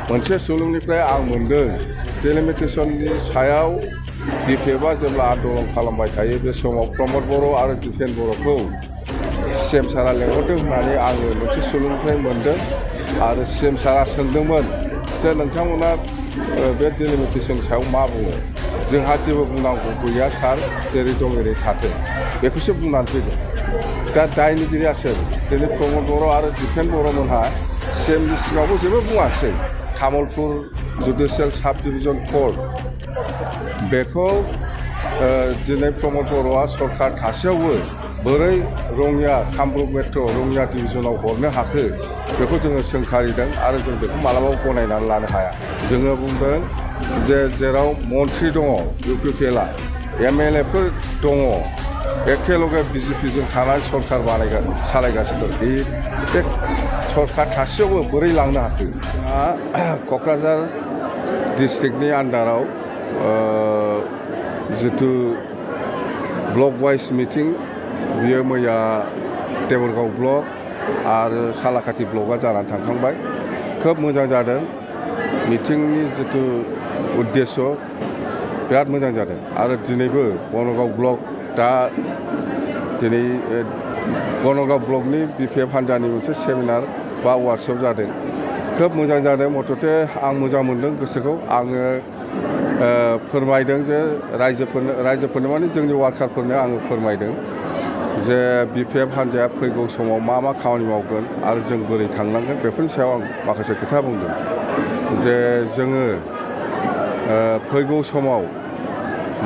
मोनसे सुलुंनिफ्राय आं मोनदों डेलिमिटेसननि सायाव बिपिएफआ जेब्ला आन्दलन खालामबाय थायो बे समाव प्रमद बर' आरो दिपेन बर'खौ सिएम सारा लेंहरदों होननानै आङो मोनसे सुलुंनिफ्राय मोनदों आरो सिएम सारा सोंदोंमोन जे नोंथांमोना बे डेलिमिटेसननि सायाव मा बुङो जोंहा जेबो बुंनांगौ गैया सार जेरै दं ओरै थाथों बेखौसो बुंनानै फैदों दा दायनिगिरिया सोर दिनै प्रमद बर' आरो दिपेन बर'मोनहा सिएमनि सिगाङावबो जेबो बुङाखिसै तामुलपुर जुडिसियेल साब डिभिजन कर्ट बेखौ दिनै प्रमद बर'आ सरकार थासेयावबो बोरै रङिया कामरुप मेट्र' रङिया डिभिजनाव हरनो हाखो बेखौ जोङो सोंखारिदों आरो जों बेखौ मालाबाबो गनायनानै लानो हाया जोङो बुंदों जे जेराव मन्थ्रि दङ इउपिपिएलआ एमएलएफोर दङ एखेलगे बिजेपिजों थानानै सरकार सालायगासिनो दं बे सरकार थासेयावबो बोरै लांनो हाखो क'क्राझार डिस्ट्रिक्टनि आन्डाराव जिथु ब्लक वाइज मिटिं बियो मैया देबरगाव ब्लक आरो सालाकाथि ब्लकआ जानानै थांखांबाय खोब मोजां जादों मिटिंनि जिथु उद्देश्य बिराद मोजां जादों आरो दिनैबो बनगाव ब्लक दा दिनै बनगाव ब्लकनि बिपिएफ हान्जानि मोनसे सेमिनार बा वार्कशप जादों खोब मोजां जादों मथथे आं मोजां मोनदों गोसोखौ आङो फोरमायदों जे रायजोफोरनो माने जोंनि वार्कारफोरनो आङो फोरमायदों जे बिपिएफ हान्जाया फैगौ समाव मा मा खामानि मावगोन आरो जों बोरै थांनांगोन बेफोरनि सायाव आं माखासे खोथा बुंदों जे जोङो फैगौ समाव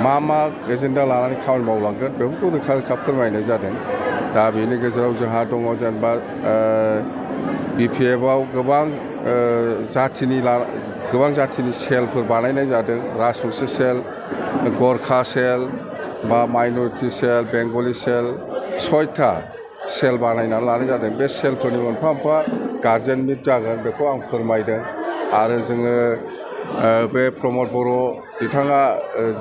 मा मा एजेन्डा लानानै खामानि मावलांगोन बेफोरखौ रोखा रोखा फोरमायनाय जादों दा बेनि गेजेराव जोंहा दङ जेनेबा बिपिएफआव गोबां जाथिनि सेलफोर बानायनाय जादों राजबंशी सेल गरखा सेल बा माइनरिटि सेल बेंगलि सेल 6था सेल बानायनानै लानाय जादों बे सेलफोरनि मोनफा मोनफा गार्जेन मिट जागोन बेखौ आं फोरमायदों आरो जोङो बे प्रमद बर' बिथाङा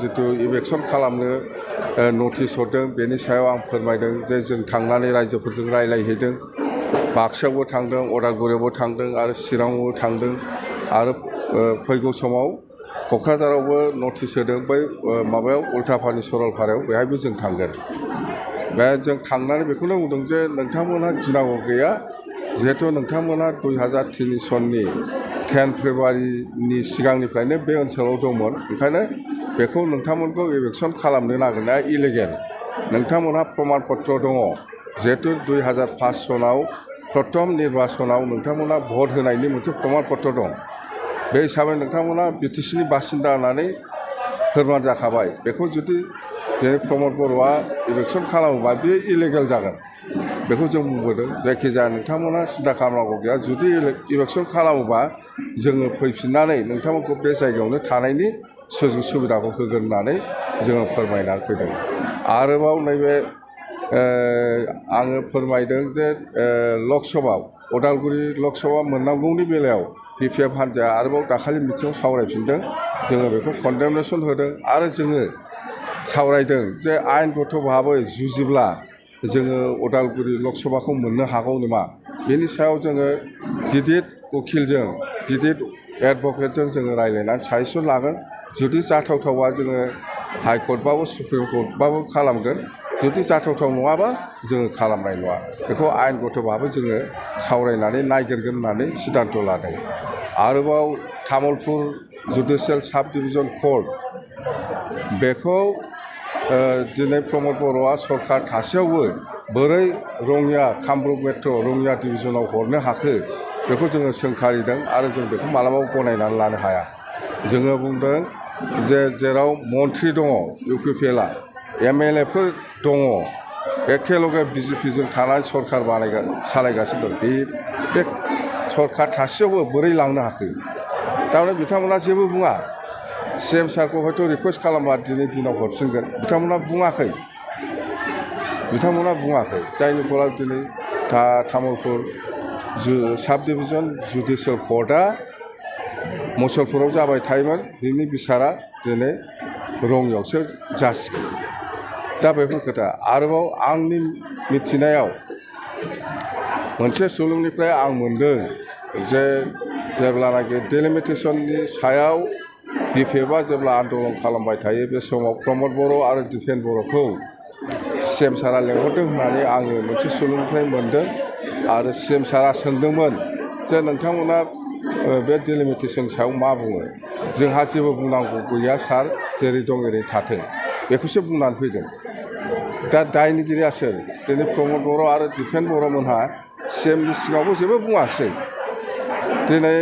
जिथु इलेक्सन खालामनो नटिस हरदों बेनि सायाव आं फोरमायदों जे जों थांनानै रायजोफोरजों रायलायहैदों बाक्सायावबो थांदों उदालगुरियावबो थांदों आरो चिराङावबो थांदों आरो फैगौ समाव क'क्राझारावबो नटिस होदों बै माबायाव उल्टापानि सरलपारायाव बेहायबो जों थांगोन बे जों थांनानै बेखौनो बुंदों जे नोंथांमोनहा गिनांगौ गैया जिहेथु नोंथांमोनहा 2003 सननि 10 फेब्रुवारिनि सिगांनिफ्रायनो बे ओनसोलाव दंमोन ओंखायनो बेखौ नोंथांमोनखौ इलेक्सन खालामनो नागिरनाया इलिगेल नोंथांमोनहा प्रमान पत्र दङ जिहेतु 2005 सनाव प्रथम निर्बाचनाव नोंथांमोनहा भट होनायनि मोनसे प्रमान पत्र दं बे हिसाबै नोंथांमोना बिटिसिनि बासिन्दा होननानै फोरमान जाखाबाय बेखौ जुदि दिनै प्रमद बर'आ इलेक्सन खालामोबा बेयो इलिगेल जागोन बेखौ जों बुंबोदों जायखिजाया नोंथांमोना सिन्था खालामनांगौ गैया जुदि इलेक्सन खालामोबा जोङो फैफिननानै नोंथांमोनखौ बे जायगायावनो थानायनि सुजुग सुबिदाखौ होगोन होननानै जोङो फोरमायनानै फैदों आरोबाव नैबे आङो फोरमायदों जे लकसभा उदालगुरि लकसभा मोननांगौनि बेलायाव बिपिएफ हान्जाया आरोबाव दाखालि मिथिङाव सावरायफिनदों जोङो बेखौ कन्डेमनेसन होदों आरो जोङो सावरायदों जे आयेनगत भाबै जुजिब्ला जोङो उदालगुरि लकसभाखौ मोननो हागौ नामा बेनि सायाव जोङो गिदिर उकिलजों गिदिर एडभकेटजों जोङो रायज्लायनानै साजेसन लागोन जुदि जाथावथावबा जोङो हाइकर्टबाबो सुप्रिम कर्टबाबो खालामगोन जुदि जाथावथाव नङाबा जोङो खालामनाय नङा बेखौ आयेनगत भाबै जोङो सावरायनानै नायगिरगोन होननानै सिद्धान्त लादों आरोबाव तामुलपुर जुडिसियेल साब डिभिजन कर्ट बेखौ दिनै प्रमद बर'आ सरकार थासेयावबो बोरै रङिया कामरुप मेट्र' रङिया डिभिजनाव हरनो हाखो बेखौ जोङो सोंखारिदों आरो जों बेखौ मालाबाबो गनायनानै लानो हाया जोङो बुंदों जे जेराव मन्थ्रि दङ इउपिपिएलआ एमएलएफोर दङ एखेलगे बिजेपिजों थानानै सरकार सालायगासिनो दं बे सरकार थासेयावबो बोरै लांनो हाखो थारमाने बिथांमोना जेबो बुङा सिएम सारखौ हयथ' रिकुवेस्ट खालामबा दिनै दिनाव हरफिनगोन बिथांमोना बुङाखै जायनि फलाव दिनै तामुलपुर साब डिभिजन जुडिसियेल कर्टआ मुसलपुराव जाबाय थायोमोन बिनि बिसारा दिनै रङियावसो जासिगोन दा बेफोर खोथा आरोबाव आंनि मिथिनायाव मोनसे सुलुंनिफ्राय आं मोनदों जे जेब्लानाखि डिलिमिटेसननि सायाव बिपिएफआ जेब्ला आन्दलन खालामबाय थायो बे समाव प्रमद बर' आरो दिपेन बर'खौ सिएम सारा लेंहरदों होननानै आङो मोनसे सुलुंनिफ्राय मोन्दों आरो सिएम सारा सोंदोंमोन जे नोंथांमोना बे डिलिमिटेसननि सायाव मा बुङो जोंहा जेबो बुंनांगौ गैया सार जेरै दं ओरै थाथों बेखौसो बुंनानै फैदों दा दायनिगिरिया सोर दिनै प्रमद बर' आरो दिपेन बर'मोनहा सिएमनि सिगाङावबो जेबो बुङाखिसै दिनै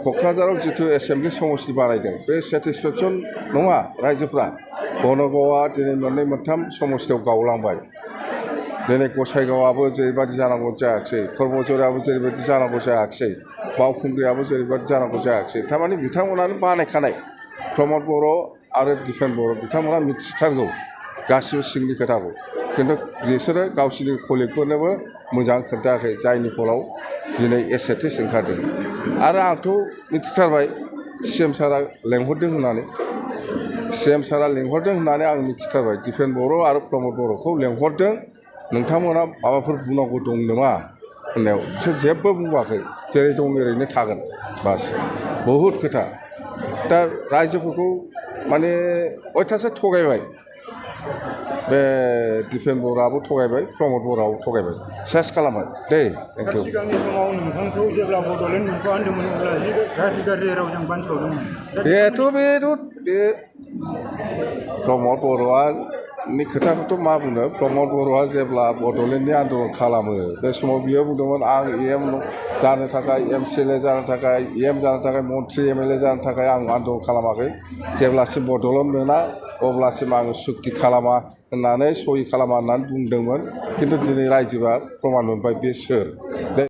क'क्राझाराव जिथु एसेम्बलि समस्ति बानायदों बे सेटिसफेक्सन नङा रायजोफ्रा बनगावआ दिनै मोननै मोनथाम समस्तियाव गावलांबाय दिनै गसाइगावआबो जेरैबायदि जानांगौ जायाखिसै करमझारियाबो जेरैबायदि जानांगौ जायाखिसै बावखुंग्रियाबो जेरैबायदि जानांगौ जायाखिसै थारमाने बिथांमोनानो बानायखानाय प्रमद बर' आरो दिपेन बर' बिथांमोना मिथिथारगौ गासिबो सिंनि खोथाखौ खिन्थु बिसोरो गावसिनि कलिगफोरनोबो मोजां खोन्थायाखै जायनि फलाव दिनै एसेटिस ओंखारदों आरो आंथ' मिथिथारबाय सिएम सारा लेंहरदों होननानै सिएम सारा लेंहरदों होननानै आं मिथिथारबाय दिपेन बर' आरो प्रमद बर'खौ लेंहरदों नोंथांमोना माबाफोर बुंनांगौ दं नामा होननायाव बिसोर जेबो बुंबाखै जेरै दं ओरैनो थागोन बास बहुद खोथा दा रायजोफोरखौ माने अयथासार थगायबाय बे दिपेन बर'आबो थगायबाय प्रमद बर'आबो थगायबाय सेस खालामबाय दे थेंक इउ सिगांनि समाव नोंथांखौ जेब्ला बड'लेण्ड मुंखौ होनदोंमोन अब्ला गाज्रि गाज्रि रावजों बानसावदोंमोन बे प्रमद बर'आ नि खोथाखौथ' मा बुंनो प्रमद बर'आ जेब्ला बड'लेण्डनि आन्दलन खालामो बे समाव बियो बुंदोंमोन आं एम जानो थाखाय एमसिएलए जानो थाखाय एम जानो थाखाय मन्त्रि एमएलए जानो थाखाय आं आन्दलन खालामाखै जेब्लासिम बड'लेण्ड मोना अब्लासिम आङो सुक्ति खालामा होननानै सहि खालामा होननानै बुंदोंमोन खिन्थु दिनै रायजोआ प्रमान मोनबाय बे सोर